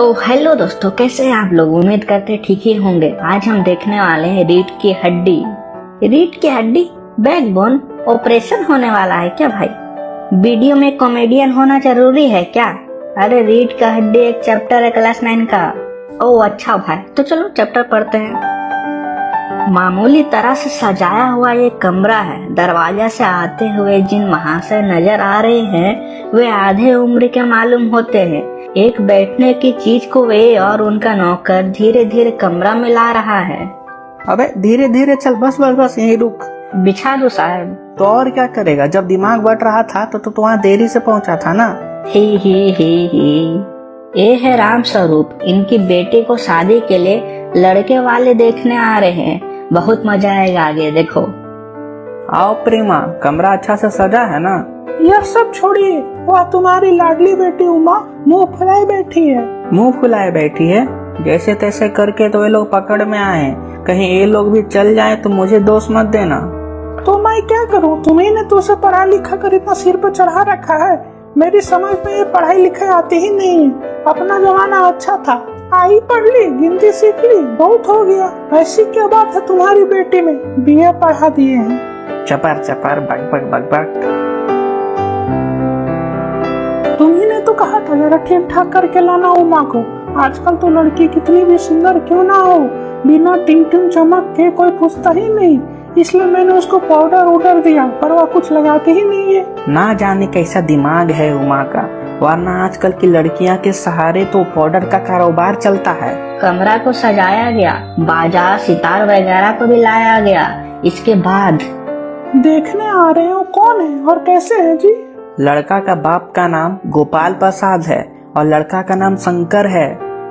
तो हेलो दोस्तों, कैसे हैं आप लोग। उम्मीद करते ठीक ही होंगे। आज हम देखने वाले हैं रीढ़ की हड्डी। रीढ़ की हड्डी बैकबोन ऑपरेशन होने वाला है क्या भाई? वीडियो में कॉमेडियन होना जरूरी है क्या? अरे रीढ़ का हड्डी एक चैप्टर है क्लास 9 का। ओह अच्छा भाई, तो चलो चैप्टर पढ़ते हैं। मामूली तरह से सजाया हुआ ये कमरा है। दरवाजा से आते हुए जिन महाशय नजर आ रहे हैं वे आधे उम्र के मालूम होते हैं। एक बैठने की चीज को वे और उनका नौकर धीरे धीरे कमरा में ला रहा है। अबे धीरे धीरे चल, बस बस बस यहीं रुक। बिछा दो साहब। तो और क्या करेगा, जब दिमाग बढ़ रहा था तो वहाँ देरी से पहुँचा था ना। ही। ये है राम स्वरूप। इनकी बेटी को शादी के लिए लड़के वाले देखने आ रहे हैं। बहुत मजा आएगा, आगे देखो। आओ प्रेमा, कमरा अच्छा से सजा है ना। यह सब छोड़िए, वह तुम्हारी लाडली बेटी उमा मुंह फुलाए बैठी है। मुंह फुलाए बैठी है? जैसे तैसे करके तो ये लोग पकड़ में आए हैं। कहीं ये लोग भी चल जाएं तो मुझे दोष मत देना। तो मैं क्या करूं, तुम्ही ने तो उसे पढ़ा लिखा कर इतना सिर पर चढ़ा रखा है। मेरी समझ में ये पढ़ाई लिखाई आती ही नहीं है। अपना जमाना अच्छा था, आई पढ़ ली, गिनती सीख ली, बहुत हो गया। ऐसी क्या बात है तुम्हारी बेटी में, बीए पढ़ा दिए हैं। चपर चपर बक बक बक बक। तुम्ही ने तो कहा था जरा ठीक ठाक करके लाना उमा को। आजकल तो लड़की कितनी भी सुंदर क्यों ना हो, बिना टिंग टिंग चमक के कोई पूछता ही नहीं। इसलिए मैंने उसको पाउडर उडर दिया, पर वह कुछ लगाते ही नहीं है। ना जाने कैसा दिमाग है उमा का, वरना आजकल की लड़कियां के सहारे तो पाउडर का कारोबार चलता है। कमरा को सजाया गया, बाजा सितार वगैरह को भी लाया गया। इसके बाद देखने आ रहे हो कौन है और कैसे है जी? लड़का का बाप का नाम गोपाल प्रसाद है और लड़का का नाम शंकर है।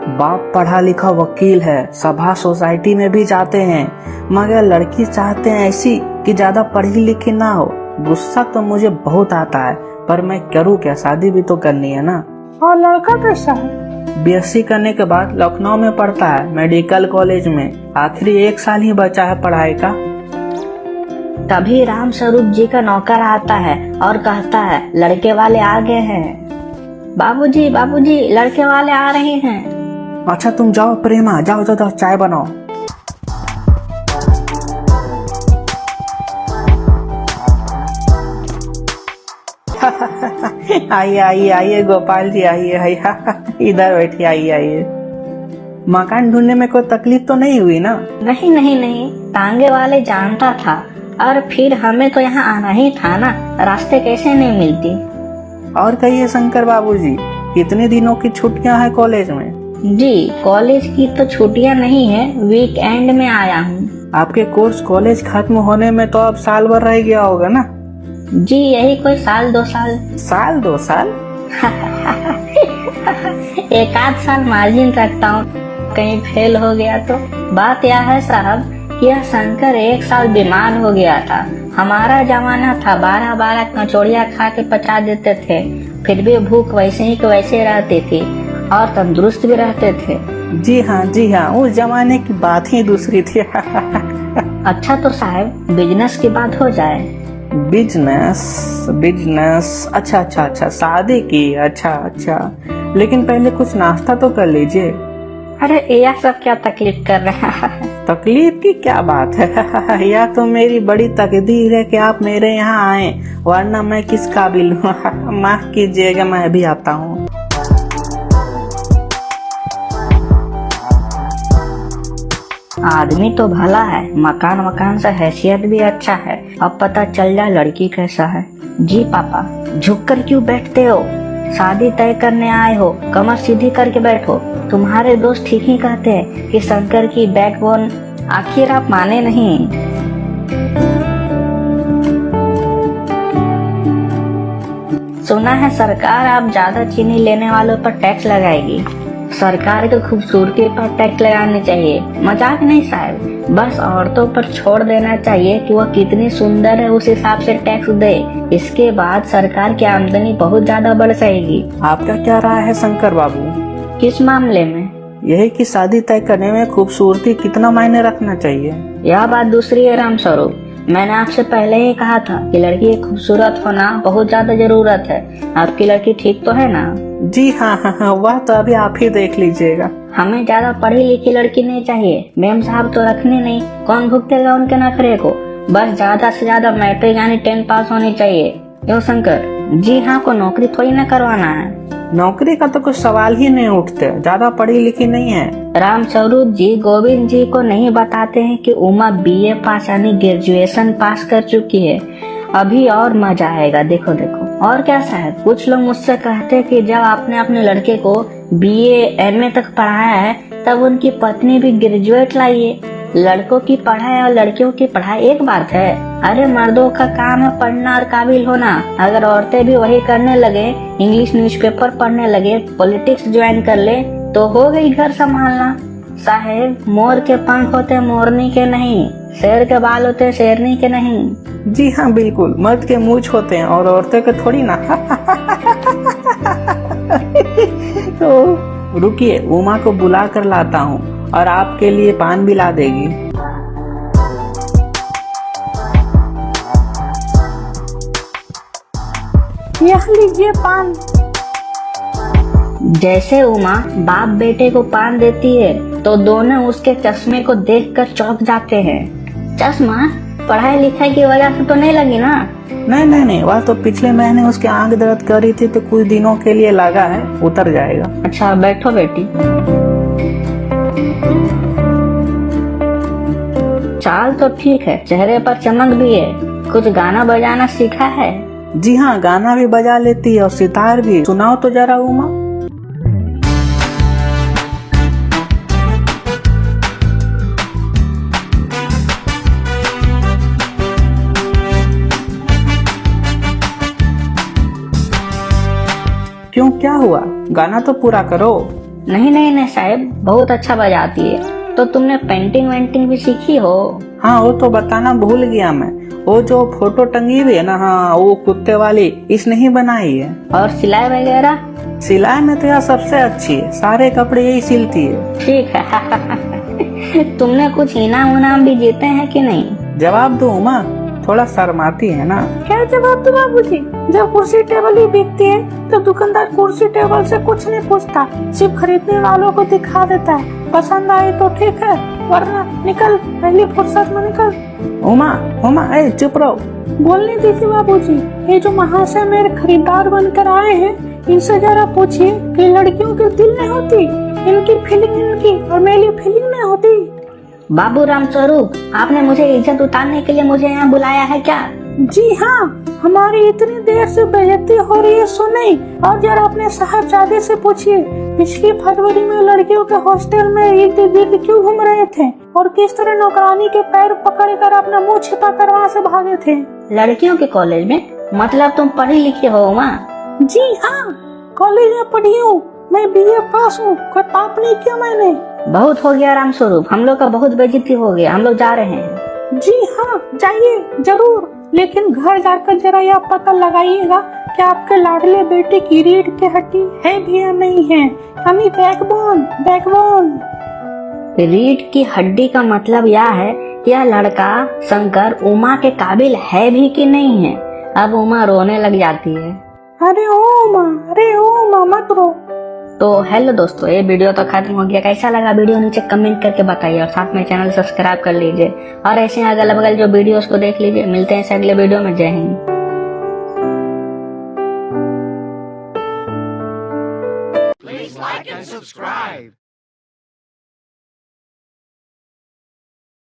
बाप पढ़ा लिखा वकील है, सभा सोसाइटी में भी जाते हैं, मगर लड़की चाहते हैं ऐसी कि ज्यादा पढ़ी लिखी ना हो। गुस्सा तो मुझे बहुत आता है, पर मैं करूँ क्या, शादी भी तो करनी है ना। और लड़का कैसा है? बीएससी करने के बाद लखनऊ में पढ़ता है, मेडिकल कॉलेज में। आखिरी 1 साल ही बचा है पढ़ाई का। तभी राम स्वरूप जी का नौकर आता है और कहता है लड़के वाले आ गए हैं। बाबूजी बाबूजी, लड़के वाले आ रहे हैं। अच्छा तुम जाओ प्रेमा, जाओ जाओ, चाय बनाओ। आइए आइए आइए गोपाल जी, आइए आइए, इधर बैठिए, आइए आइए। मकान ढूंढने में कोई तकलीफ तो नहीं हुई ना? नहीं, तांगे वाले जानता था, और फिर हमें तो यहाँ आना ही था ना, रास्ते कैसे नहीं मिलती। और कहिए शंकर बाबूजी, कितने दिनों की छुट्टियां हैं कॉलेज में? जी कॉलेज की तो छुट्टियां नहीं है, वीकेंड में आया हूँ। आपके कोर्स कॉलेज खत्म होने में तो अब साल भर रह गया होगा ना? जी यही कोई साल 2 साल। साल 2 साल? एक आध साल मार्जिन रखता हूँ, कहीं फेल हो गया तो। बात यह है साहब कि यह शंकर 1 साल बीमार हो गया था। हमारा जमाना था 12-12 कचौड़ियाँ खा के पचा देते थे, फिर भी भूख वैसे ही वैसे रहती थी और तंदुरुस्त भी रहते थे। जी हाँ, उस जमाने की बात ही दूसरी थी। अच्छा तो साहब बिजनेस की बात हो जाए। बिजनेस, अच्छा, शादी की, अच्छा, लेकिन पहले कुछ नाश्ता तो कर लीजिए। अरे यह सब क्या तकलीफ कर रहा है? तकलीफ की क्या बात है। यह तो मेरी बड़ी तकदीर है कि आप मेरे यहाँ आए, वरना मैं किस काबिल हूँ। माफ कीजिएगा, मैं अभी आता हूँ। आदमी तो भला है, मकान से हैसियत भी अच्छा है। अब पता चल जाए लड़की कैसा है। जी पापा, झुककर क्यों बैठते हो? शादी तय करने आए हो, कमर सीधी करके बैठो। तुम्हारे दोस्त ठीक ही कहते हैं कि शंकर की बैकबोन। आखिर आप माने नहीं। सुना है सरकार आप ज्यादा चीनी लेने वालों पर टैक्स लगाएगी। सरकार को खूबसूरती पर टैक्स लगानी चाहिए, मजाक नहीं साहब। बस औरतों पर छोड़ देना चाहिए कि वह कितनी सुंदर है, उस हिसाब से टैक्स दे। इसके बाद सरकार की आमदनी बहुत ज्यादा बढ़ जाएगी। आपका क्या राय है शंकर बाबू? किस मामले में? यही कि शादी तय करने में खूबसूरती कितना मायने रखना चाहिए। यह बात दूसरी है राम स्वरूप। मैंने आपसे पहले ही कहा था कि लड़की की खूबसूरत होना बहुत ज्यादा जरूरत है। आपकी लड़की ठीक तो है ना? जी हाँ हाँ हाँ, वह तो अभी आप ही देख लीजिएगा। हमें ज्यादा पढ़ी लिखी लड़की नहीं चाहिए, मेम साहब तो रखने नहीं, कौन भुगतेगा उनके नखरे को। बस ज्यादा से ज्यादा मैट्रिक यानी 10 पास होनी चाहिए। क्यों शंकर? जी हाँ, को नौकरी थोड़ी न करवाना है। नौकरी का तो कुछ सवाल ही नहीं उठते, ज्यादा पढ़ी लिखी नहीं है। रामस्वरूप जी गोविंद जी को नहीं बताते हैं कि उमा बीए पास यानी ग्रेजुएशन पास कर चुकी है। अभी और मजा आएगा, देखो देखो। और क्या साहब, कुछ लोग मुझसे कहते हैं कि जब आपने अपने लड़के को बीए एमए तक पढ़ाया है तब उनकी पत्नी भी ग्रेजुएट लाइए। लड़कों की पढ़ाई और लड़कियों की पढ़ाई एक बात है। अरे मर्दों का काम है पढ़ना और काबिल होना। अगर औरतें भी वही करने लगे, इंग्लिश न्यूज़पेपर पढ़ने लगे, पॉलिटिक्स ज्वाइन कर ले, तो हो गई घर संभालना। साहेब, मोर के पंख होते मोरनी के नहीं, शेर के बाल होते शेरनी के नहीं। जी हाँ बिल्कुल, मर्द के मूंछ होते हैं और औरतें के थोड़ी ना। तो रुकिए, उमा को बुला कर लाता हूँ और आपके लिए पान भी ला देगी। यह लीजिए पान। जैसे उमा बाप बेटे को पान देती है तो दोनों उसके चश्मे को देखकर चौंक जाते हैं। चश्मा पढ़ाई लिखाई की वजह से तो नहीं लगी ना? नहीं नहीं नहीं, वह तो पिछले महीने उसकी आंख दर्द कर रही थी तो कुछ दिनों के लिए लगा है, उतर जाएगा। अच्छा बैठो बेटी। चाल तो ठीक है, चेहरे पर चमक भी है। कुछ गाना बजाना सीखा है? जी हाँ, गाना भी बजा लेती है और सितार भी। सुनाओ तो जरा उमा। क्यों, क्या हुआ? गाना तो पूरा करो। नहीं नहीं नहीं साहब, बहुत अच्छा बजाती है। तो तुमने पेंटिंग वेंटिंग भी सीखी हो? हाँ, वो तो बताना भूल गया मैं। वो जो फोटो टंगी हुई है ना, हाँ वो कुत्ते वाली इसने ही बनाई है। और सिलाई वगैरह? सिलाई में तो यह सबसे अच्छी है, सारे कपड़े यही सिलती है। ठीक है। तुमने कुछ इनाम उनाम भी जीते हैं कि नहीं? जवाब दो उमा, थोड़ा शर्माती है ना। क्या जवाब दो बाबूजी? जब कुर्सी टेबल ही बिकती है तो दुकानदार कुर्सी टेबल से कुछ नहीं पूछता, सिर्फ खरीदने वालों को दिखा देता है। पसंद आए तो ठीक है, वरना निकल, पहली फुर्सत में निकल। उमा उमा, ए चुप रहो। बोलने दीजिए बाबूजी। ये जो महाशय मेरे खरीदार बनकर आए हैं, इनसे जरा पूछिए कि लड़कियों के दिल नहीं होती, इनकी फीलिंग इनकी और मेरी फीलिंग नहीं होती। बाबू रामस्वरूप, आपने मुझे इज्जत उतारने के लिए मुझे यहाँ बुलाया है क्या? जी हाँ, हमारी इतनी देर से बेइज्जती हो रही है सुनी। और जरा अपने साहबजादे से पूछिए, पिछली फरवरी में लड़कियों के हॉस्टल में इर्द गिर्द क्यों घूम रहे थे और किस तरह नौकरानी के पैर पकड़कर अपना मुंह छिपा कर वहाँ से भागे थे। लड़कियों के कॉलेज में? मतलब तुम पढ़ी लिखी हो उमा? जी हाँ, कॉलेज में पढ़ी हूँ, मैं बीए पास हूँ, कोई पाप नहीं किया मैंने। बहुत हो गया रामस्वरूप, हम लोग का बहुत बेइज्जती हो गया, हम लोग जा रहे हैं। जी हाँ जाइए जरूर, लेकिन घर जाकर जरा यह पता लगाइएगा कि आपके लाडले बेटे की रीढ़ की हड्डी है भी या नहीं है, यानी बैकबोन। बैकबोन रीढ़ की हड्डी का मतलब यह है कि यह लड़का शंकर उमा के काबिल है भी कि नहीं है। अब उमा रोने लग जाती है। अरे ओ माँ मत रो। तो हेलो दोस्तों, ये वीडियो तो खत्म हो गया। कैसा लगा वीडियो नीचे कमेंट करके बताइए और साथ में चैनल सब्सक्राइब कर लीजिए और ऐसे अगल बगल जो वीडियोस को देख लीजिए। मिलते हैं अगले वीडियो में। जय Hind. Please like and subscribe.